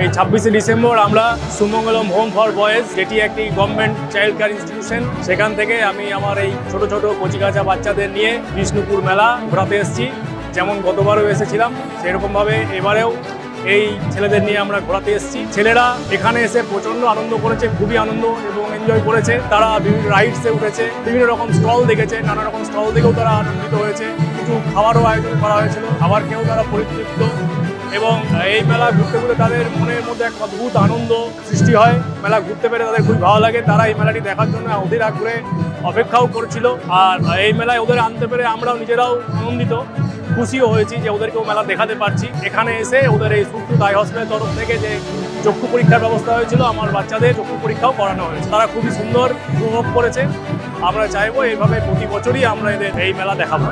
এই 26শে ডিসেম্বর আমরা সুমঙ্গলম home for boys, যেটি একটি গভর্নমেন্ট চাইল্ড কেয়ার ইনস্টিটিউশন, সেখান থেকে আমি আমার এই ছোট ছোট কচিকাঁচা বাচ্চাদের নিয়ে বিষ্ণুপুর মেলা ঘোরাতে এসেছি। যেমন গতবারও এসেছিলাম, সেরকমভাবে এবারেও এই ছেলেদের নিয়ে আমরা ঘোরাতে এসেছি। ছেলেরা এখানে এসে প্রচণ্ড আনন্দ করেছে, খুবই আনন্দ এবং এনজয় করেছে। তারা বিভিন্ন রাইডসে উঠেছে, বিভিন্ন রকম স্টল দেখেছে, নানা রকম স্টল দেখেও তারা আনন্দিত হয়েছে। কিছু খাবারও আয়োজন করা হয়েছিল, খাবার খেয়েও তারা পরিতৃপ্ত। এবং এই মেলা ঘুরতে ঘুরতে তাদের মনের মধ্যে এক অদ্ভুত আনন্দ সৃষ্টি হয়। মেলা ঘুরতে পেরে তাদের খুবই ভালো লাগে। তারা এই মেলাটি দেখার জন্য অধীর আগ্রহে অপেক্ষাও করছিল। আর এই মেলায় ওদের আনতে পেরে আমরাও নিজেরাও আনন্দিত, খুশিও হয়েছি যে ওদেরকেও মেলা দেখাতে পারছি। এখানে এসে ওদের এই সুশ্রুত আই হসপিটালের তরফ থেকে যে চক্ষু পরীক্ষার ব্যবস্থা হয়েছিল, আমার বাচ্চাদের চক্ষু পরীক্ষাও করানো হয়েছে। তারা খুবই সুন্দর উপভোগ করেছে। আমরা চাইবো এইভাবে প্রতি বছরই আমরা এদের এই মেলা দেখাবো।